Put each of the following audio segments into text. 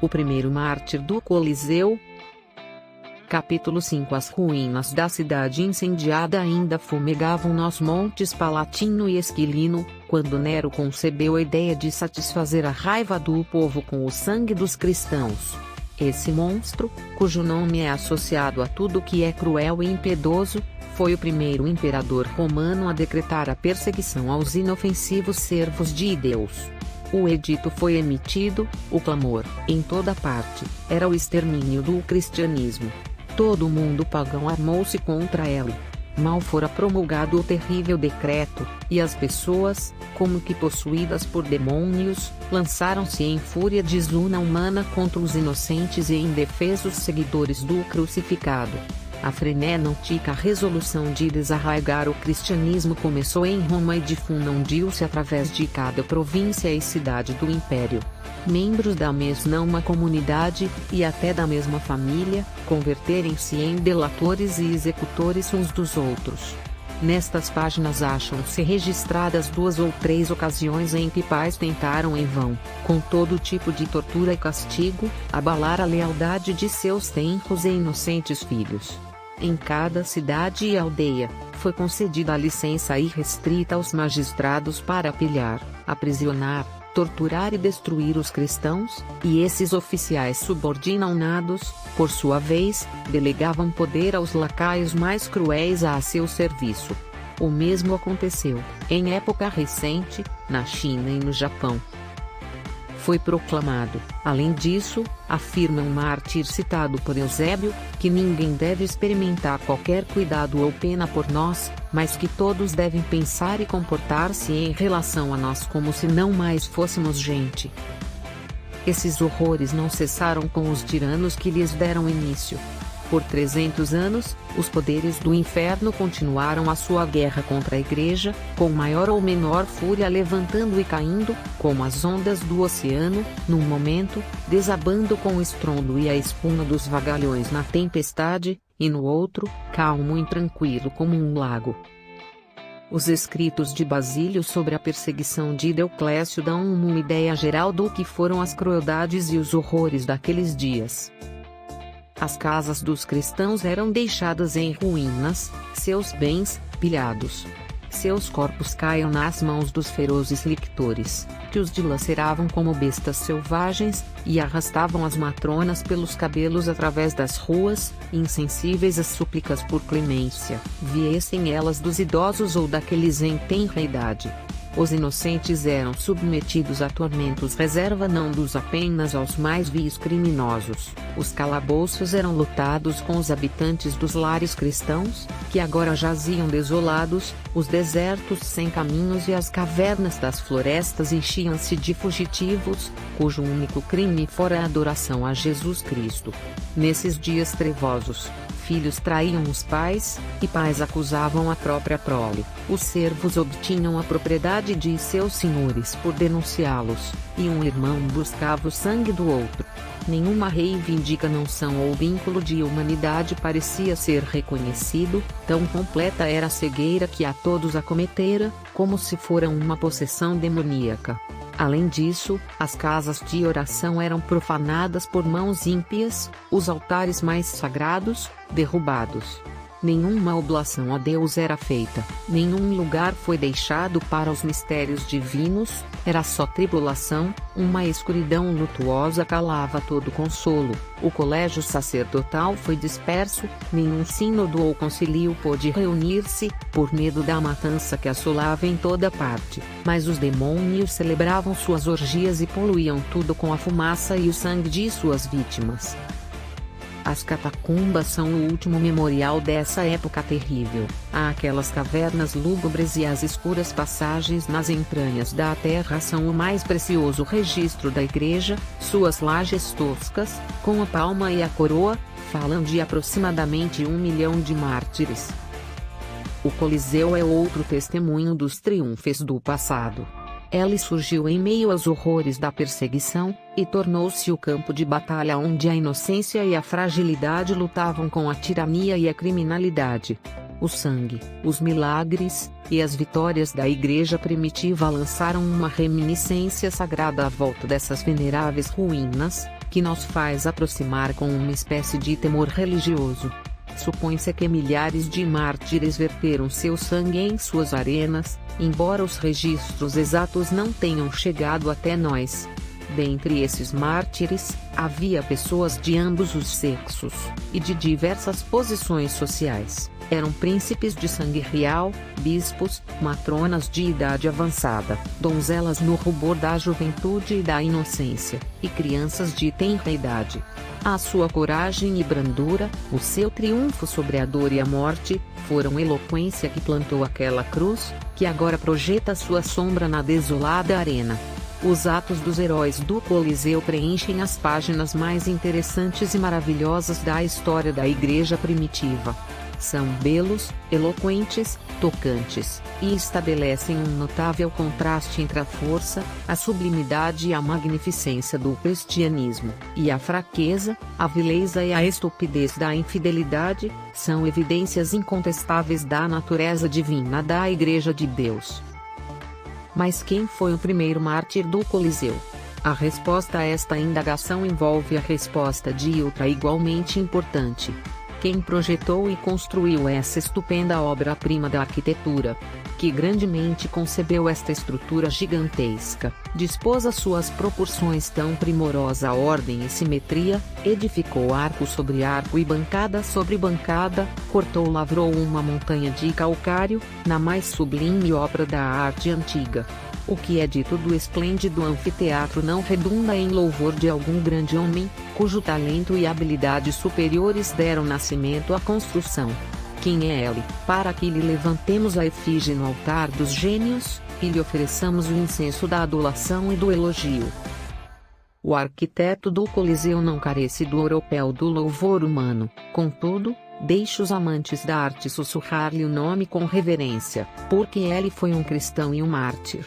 o primeiro mártir do Coliseu. Capítulo 5. As ruínas da cidade incendiada ainda fumegavam nos montes Palatino e Esquilino, quando Nero concebeu a ideia de satisfazer a raiva do povo com o sangue dos cristãos. Esse monstro, cujo nome é associado a tudo que é cruel e impiedoso, foi o primeiro imperador romano a decretar a perseguição aos inofensivos servos de Deus. O edito foi emitido, o clamor, em toda parte, era o extermínio do cristianismo. Todo o mundo pagão armou-se contra ela. Mal fora promulgado o terrível decreto, e as pessoas, como que possuídas por demônios, lançaram-se em fúria desumana contra os inocentes e indefesos seguidores do crucificado. A frenética resolução de desarraigar o cristianismo começou em Roma e difundiu-se através de cada província e cidade do império. Membros da mesma comunidade, e até da mesma família, converterem-se em delatores e executores uns dos outros. Nestas páginas acham-se registradas 2 ou 3 ocasiões em que pais tentaram em vão, com todo tipo de tortura e castigo, abalar a lealdade de seus tenros e inocentes filhos. Em cada cidade e aldeia, foi concedida a licença irrestrita aos magistrados para pilhar, aprisionar, torturar e destruir os cristãos, e esses oficiais subordinados, por sua vez, delegavam poder aos lacaios mais cruéis a seu serviço. O mesmo aconteceu, em época recente, na China e no Japão. Foi proclamado, além disso, afirma um mártir citado por Eusébio, que ninguém deve experimentar qualquer cuidado ou pena por nós, mas que todos devem pensar e comportar-se em relação a nós como se não mais fôssemos gente. Esses horrores não cessaram com os tiranos que lhes deram início. Por 300 anos, os poderes do inferno continuaram a sua guerra contra a Igreja, com maior ou menor fúria levantando e caindo, como as ondas do oceano, num momento, desabando com o estrondo e a espuma dos vagalhões na tempestade, e no outro, calmo e tranquilo como um lago. Os escritos de Basílio sobre a perseguição de Dioclésio dão uma ideia geral do que foram as crueldades e os horrores daqueles dias. As casas dos cristãos eram deixadas em ruínas, seus bens, pilhados. Seus corpos caíam nas mãos dos ferozes lictores, que os dilaceravam como bestas selvagens, e arrastavam as matronas pelos cabelos através das ruas, insensíveis às súplicas por clemência, viessem elas dos idosos ou daqueles em tenra idade. Os inocentes eram submetidos a tormentos reserva não dos apenas aos mais vios criminosos. Os calabouços eram lotados com os habitantes dos lares cristãos, que agora jaziam desolados, os desertos sem caminhos e as cavernas das florestas enchiam-se de fugitivos, cujo único crime fora a adoração a Jesus Cristo. Nesses dias trevosos, filhos traíam os pais, e pais acusavam a própria prole. Os servos obtinham a propriedade de seus senhores por denunciá-los, e um irmão buscava o sangue do outro. Nenhuma reivindicação ou vínculo de humanidade parecia ser reconhecido, tão completa era a cegueira que a todos acometera, como se fora uma possessão demoníaca. Além disso, as casas de oração eram profanadas por mãos ímpias, os altares mais sagrados, derrubados. Nenhuma oblação a Deus era feita, nenhum lugar foi deixado para os mistérios divinos, era só tribulação, uma escuridão lutuosa calava todo consolo, o colégio sacerdotal foi disperso, nenhum sínodo ou concílio pôde reunir-se, por medo da matança que assolava em toda parte, mas os demônios celebravam suas orgias e poluíam tudo com a fumaça e o sangue de suas vítimas. As catacumbas são o último memorial dessa época terrível. Há aquelas cavernas lúgubres e as escuras passagens nas entranhas da terra são o mais precioso registro da Igreja, suas lajes toscas, com a palma e a coroa, falam de aproximadamente 1 milhão de mártires. O Coliseu é outro testemunho dos triunfos do passado. Ela surgiu em meio aos horrores da perseguição, e tornou-se o campo de batalha onde a inocência e a fragilidade lutavam com a tirania e a criminalidade. O sangue, os milagres, e as vitórias da igreja primitiva lançaram uma reminiscência sagrada à volta dessas veneráveis ruínas, que nos faz aproximar com uma espécie de temor religioso. Supõe-se que milhares de mártires verteram seu sangue em suas arenas, embora os registros exatos não tenham chegado até nós. Dentre esses mártires, havia pessoas de ambos os sexos, e de diversas posições sociais. Eram príncipes de sangue real, bispos, matronas de idade avançada, donzelas no rubor da juventude e da inocência, e crianças de tenra idade. A sua coragem e brandura, o seu triunfo sobre a dor e a morte, foram eloquência que plantou aquela cruz, que agora projeta sua sombra na desolada arena. Os atos dos heróis do Coliseu preenchem as páginas mais interessantes e maravilhosas da história da igreja primitiva. São belos, eloquentes, tocantes, e estabelecem um notável contraste entre a força, a sublimidade e a magnificência do cristianismo, e a fraqueza, a vileza e a estupidez da infidelidade, são evidências incontestáveis da natureza divina da Igreja de Deus. Mas quem foi o primeiro mártir do Coliseu? A resposta a esta indagação envolve a resposta de outra igualmente importante. Quem projetou e construiu essa estupenda obra-prima da arquitetura? Que grandemente concebeu esta estrutura gigantesca, dispôs as suas proporções tão primorosa ordem e simetria, edificou arco sobre arco e bancada sobre bancada, cortou lavrou uma montanha de calcário, na mais sublime obra da arte antiga. O que é dito do esplêndido anfiteatro não redunda em louvor de algum grande homem, cujo talento e habilidade superiores deram nascimento à construção. Quem é ele, para que lhe levantemos a efígie no altar dos gênios, e lhe ofereçamos o incenso da adulação e do elogio? O arquiteto do Coliseu não carece do oropel do louvor humano, contudo, deixe os amantes da arte sussurrar-lhe o nome com reverência, porque ele foi um cristão e um mártir.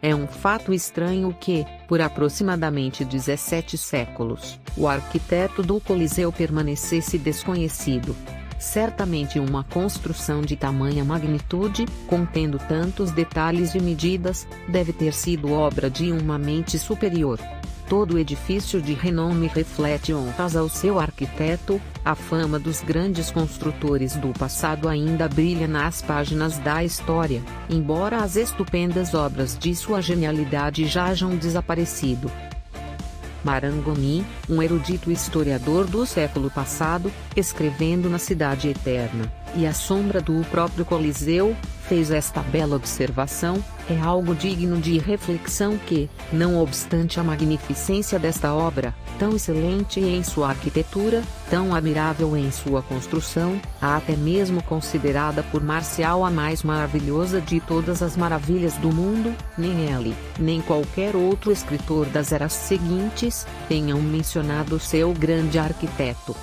É um fato estranho que, por aproximadamente 17 séculos, o arquiteto do Coliseu permanecesse desconhecido. Certamente uma construção de tamanha magnitude, contendo tantos detalhes e medidas, deve ter sido obra de uma mente superior. Todo edifício de renome reflete honras ao seu arquiteto, a fama dos grandes construtores do passado ainda brilha nas páginas da história, embora as estupendas obras de sua genialidade já hajam desaparecido. Marangoni, um erudito historiador do século passado, escrevendo na Cidade Eterna, e à sombra do próprio Coliseu, fez esta bela observação: é algo digno de reflexão que, não obstante a magnificência desta obra, tão excelente em sua arquitetura, tão admirável em sua construção, até mesmo considerada por Marcial a mais maravilhosa de todas as maravilhas do mundo, nem ele, nem qualquer outro escritor das eras seguintes, tenham mencionado seu grande arquiteto.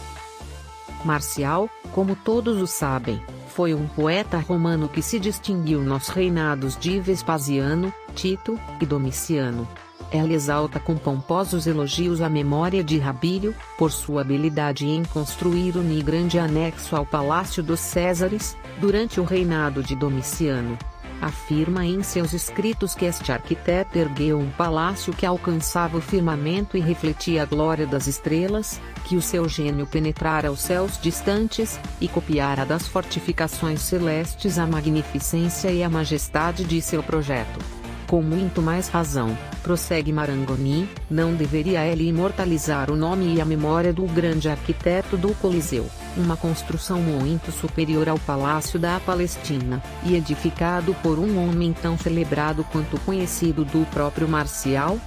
Marcial, como todos o sabem, foi um poeta romano que se distinguiu nos reinados de Vespasiano, Tito e Domiciano. Ela exalta com pomposos elogios a memória de Rabílio, por sua habilidade em construir um grande anexo ao Palácio dos Césares, durante o reinado de Domiciano. Afirma em seus escritos que este arquiteto ergueu um palácio que alcançava o firmamento e refletia a glória das estrelas, que o seu gênio penetrara os céus distantes, e copiara das fortificações celestes a magnificência e a majestade de seu projeto. Com muito mais razão, prossegue Marangoni, não deveria ele imortalizar o nome e a memória do grande arquiteto do Coliseu, uma construção muito superior ao Palácio da Palestina, e edificado por um homem tão celebrado quanto conhecido do próprio Marcial?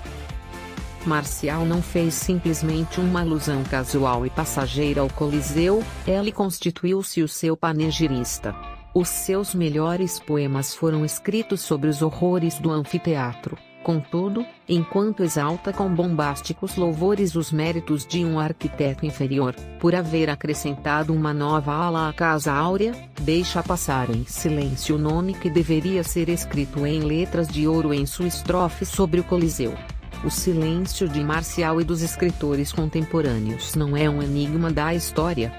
Marcial não fez simplesmente uma alusão casual e passageira ao Coliseu, ele constituiu-se o seu panegirista. Os seus melhores poemas foram escritos sobre os horrores do anfiteatro. Contudo, enquanto exalta com bombásticos louvores os méritos de um arquiteto inferior, por haver acrescentado uma nova ala à Casa Áurea, deixa passar em silêncio o nome que deveria ser escrito em letras de ouro em sua estrofe sobre o Coliseu. O silêncio de Marcial e dos escritores contemporâneos não é um enigma da história.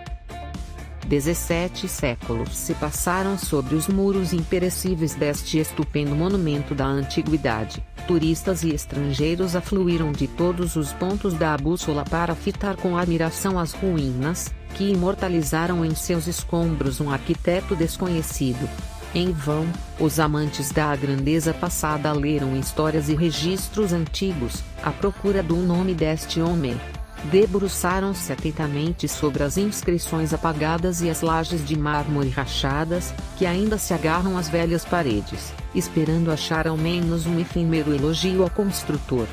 17 séculos se passaram sobre os muros imperecíveis deste estupendo monumento da antiguidade. Turistas e estrangeiros afluíram de todos os pontos da bússola para fitar com admiração as ruínas, que imortalizaram em seus escombros um arquiteto desconhecido. Em vão, os amantes da grandeza passada leram histórias e registros antigos, à procura do nome deste homem. Debruçaram-se atentamente sobre as inscrições apagadas e as lajes de mármore rachadas, que ainda se agarram às velhas paredes, esperando achar ao menos um efêmero elogio ao construtor.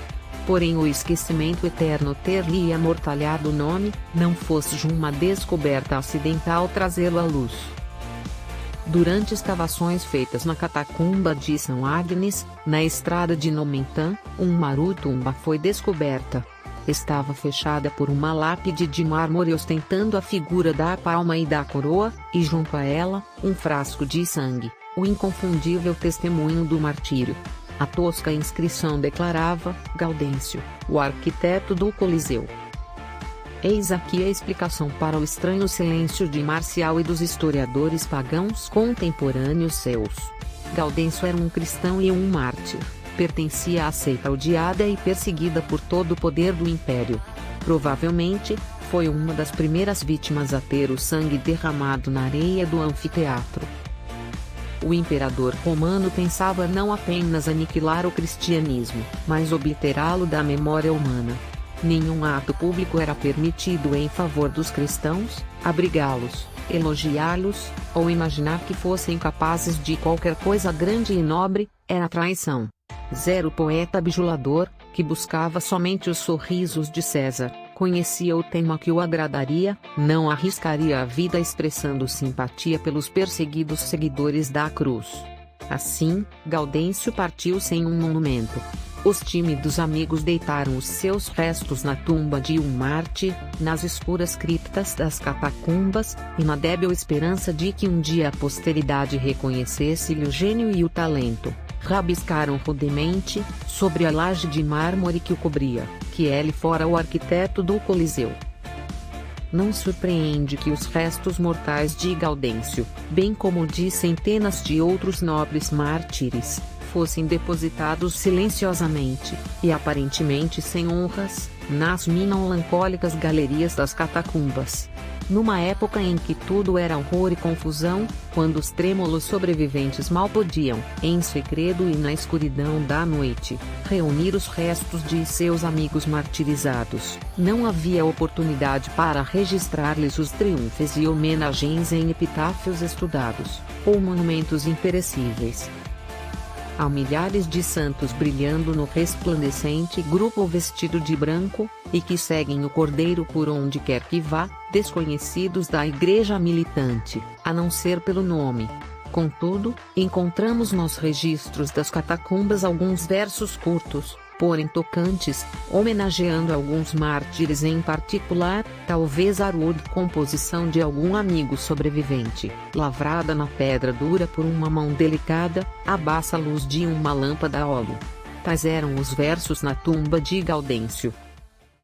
Porém o esquecimento eterno ter-lhe amortalhado o nome, não fosse uma descoberta acidental trazê-lo à luz. Durante escavações feitas na catacumba de São Agnes, na estrada de Nomentan, uma tumba foi descoberta. Estava fechada por uma lápide de mármore ostentando a figura da palma e da coroa, e junto a ela, um frasco de sangue, o inconfundível testemunho do martírio. A tosca inscrição declarava: Gaudêncio, o arquiteto do Coliseu. Eis aqui a explicação para o estranho silêncio de Marcial e dos historiadores pagãos contemporâneos seus. Gaudêncio era um cristão e um mártir. Pertencia à seita odiada e perseguida por todo o poder do império. Provavelmente, foi uma das primeiras vítimas a ter o sangue derramado na areia do anfiteatro. O imperador romano pensava não apenas aniquilar o cristianismo, mas obliterá-lo da memória humana. Nenhum ato público era permitido em favor dos cristãos, abrigá-los, elogiá-los, ou imaginar que fossem capazes de qualquer coisa grande e nobre, era traição. O poeta bajulador, que buscava somente os sorrisos de César, conhecia o tema que o agradaria, não arriscaria a vida expressando simpatia pelos perseguidos seguidores da cruz. Assim, Gaudêncio partiu sem um monumento. Os tímidos amigos deitaram os seus restos na tumba de um mártir, nas escuras criptas das catacumbas, e na débil esperança de que um dia a posteridade reconhecesse-lhe o gênio e o talento. Rabiscaram rudemente, sobre a laje de mármore que o cobria, que ele fora o arquiteto do Coliseu. Não surpreende que os restos mortais de Gaudêncio, bem como de centenas de outros nobres mártires, fossem depositados silenciosamente, e aparentemente sem honras, nas melancólicas galerias das catacumbas. Numa época em que tudo era horror e confusão, quando os trêmulos sobreviventes mal podiam, em segredo e na escuridão da noite, reunir os restos de seus amigos martirizados, não havia oportunidade para registrar-lhes os triunfos e homenagens em epitáfios estudados, ou monumentos imperecíveis. Há milhares de santos brilhando no resplandecente grupo vestido de branco, e que seguem o Cordeiro por onde quer que vá, desconhecidos da igreja militante, a não ser pelo nome. Contudo, encontramos nos registros das catacumbas alguns versos curtos, porém tocantes, homenageando alguns mártires em particular, talvez a rude composição de algum amigo sobrevivente, lavrada na pedra dura por uma mão delicada, à baixa luz de uma lâmpada a óleo. Tais eram os versos na tumba de Gaudêncio.